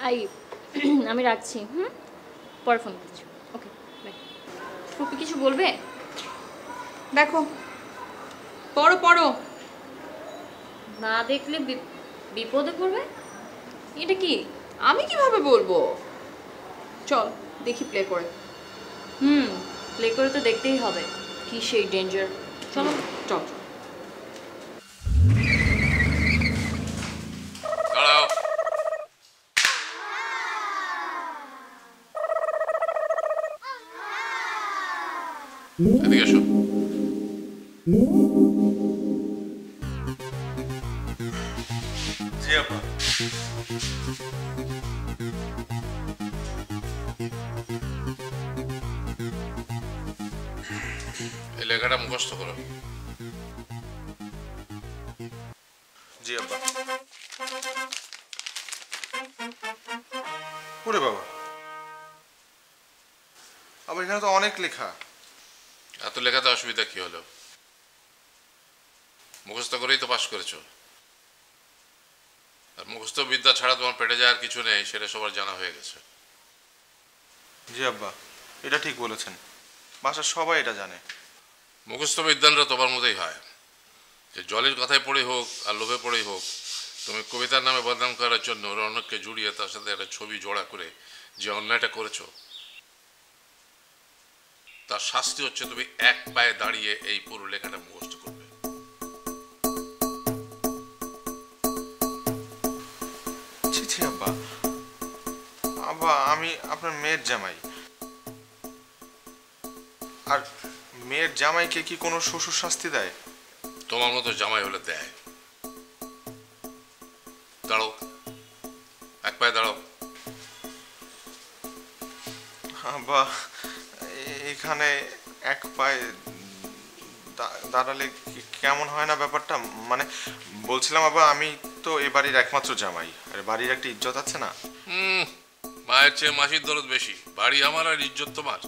I আমি রাখছি পরে ফোন করছি ওকে বাই ফুপি কিছু বলবে দেখো পড়ো পড়ো না দেখলে বিপদে পড়বে এটা কি আমি কিভাবে বলবো চল দেখি প্লে করে প্লে করে তো দেখতেই হবে কি সেই ডেঞ্জার চলো চল দাঁড়াও এদিকে এসো জি আপা এই লেখাটা মুখস্থ করো জি আব্বা ওরে বাবা আবার এখানে তো অনেক লেখা এত লেখাতে অসুবিধা কি হলো মুখস্থ করেই তো পাস করেছো আর মুখস্থ বিদ্যা ছাড়া তোমার পেটে যাওয়ার কিছু নেই সেটা সবার জানা হয়ে গেছে জি আব্বা এটা ঠিক বলেছেন বাসার সবাই এটা জানে মুখস্থ বিদ্যানরা তোমার মতোই হয় যে জলের কথায় পড়ে হোক আর লোভে পড়েই হোক তুমি কবিতার নামে বদনাম করার জন্য ওরা অন্যকে জুড়িয়ে তার সাথে একটা ছবি জোড়া করে যে অন্যায়টা করেছো তার শাস্তি হচ্ছে তুমি এক পায়ে দাঁড়িয়ে এই পুরো লেখাটা মুখস্থ করবে ছি ছি আব্বা আব্বা আমি আপনার মেয়ের জামাই আর মেয়ের জামাইকে কি কোনো শ্বশুর শাস্তি দেয় তোমার মতো জামাই হলে দেয় দাঁড়ো এক পায়ে দাঁড়াও আব্বা এখানে এক পায়ে দাঁড়ালে কেমন হয় না ব্যাপারটা মানে বলছিলাম আব্বা আমি তো এ বাড়ির একমাত্র জামাই আর বাড়ির একটা ইজ্জত আছে না মায়ের চেয়ে মাসির দরদ বেশি বাড়ি আমার আর ইজ্জত তোমার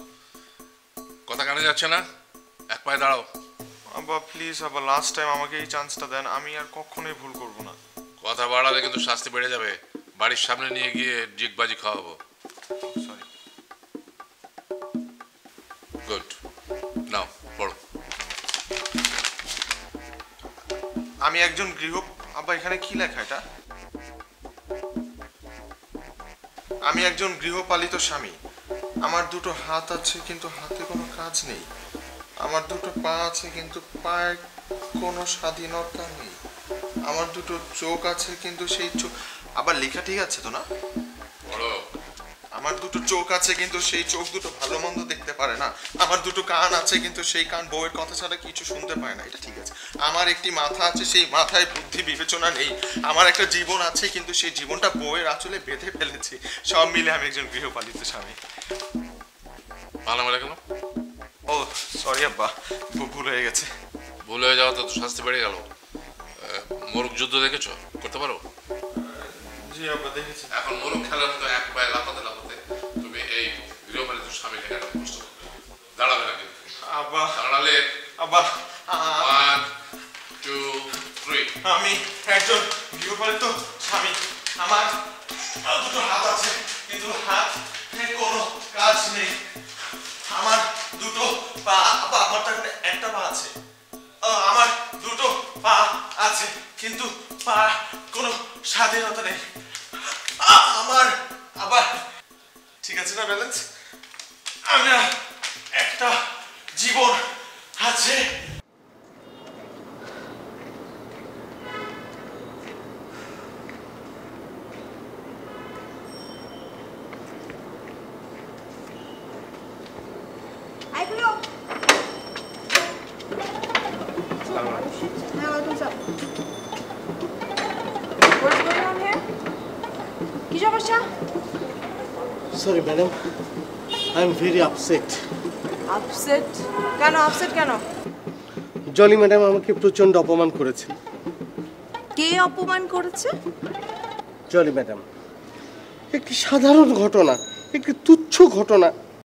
কথা কানে যাচ্ছে না এক পায়ে দাঁড়াও আব্বা প্লিজ আব্বা লাস্ট টাইম আমাকে এই চান্সটা দেন আমি আর কখনোই ভুল করব না কথা বাড়ালে কিন্তু শাস্তি বেড়ে যাবে বাড়ির সামনে নিয়ে গিয়ে জিগবাজি খাওয়াবো সরি গুড নাও পড়ো আমি একজন আব্বা এখানে কি লেখা এটা আমি একজন গৃহপালিত স্বামী আমার দুটো হাত আছে কিন্তু হাতে কোনো কাজ নেই আমার দুটো পা আছে কিন্তু পায়ে কোনো স্বাধীনতা নেই আমার দুটো চোখ আছে কিন্তু সেই চোখ আবার লেখা ঠিক আছে তো না পড়ো আমার দুটো চোখ আছে কিন্তু সেই চোখ দুটো ভালো মন্দ দেখতে পারে না আমার দুটো কান আছে কিন্তু সেই কান বউয়ের কথা ছাড়া কিছু শুনতে পায় না এটা ঠিক আছে আমার একটি মাথা আছে সেই মাথায় বুদ্ধি বিবেচনা নেই আমার একটা জীবন আছে কিন্তু সেই জীবনটা বউয়ের আঁচলে বেঁধে ফেলেছি সব মিলে আমি একজন গৃহপালিত স্বামী ভালো মেলে কেন ও সরি আব্বা ভুল হয়ে গেছে ভুল হয়ে যাওয়া তো শাস্তি বেড়ে গেল মোরগ যুদ্ধ দেখেছো করতে পারো জি আব্বা দেখেছি এখন মোরগ খেলার মতো এক পায়ে লাফাতে লাফাতে তুমি এই গৃহপালিত স্বামী লেখাটা মুখস্থ করতে দাঁড়াবে না কিন্তু আব্বা দাঁড়ালে আব্বা 1 2 3 আমি একজন গৃহপালিত স্বামী আমার দুটো হাত আছে কিন্তু হাত কোনো কাজ নেই আমার দুটো পা আমার তো একটা পা আছে আমার দুটো পা আছে কিন্তু পা কোনো স্বাধীনতা নেই আমার আবার ঠিক আছে না ব্যালেন্স আমার একটা জীবন আছে Sorry, madam. I'm very upset. Upset কেন আপসেট কেন জলি ম্যাডাম আমাকে প্রচন্ড অপমান করেছেন। কে অপমান করেছে জলি ম্যাডাম একটি সাধারণ ঘটনা একটি তুচ্ছ ঘটনা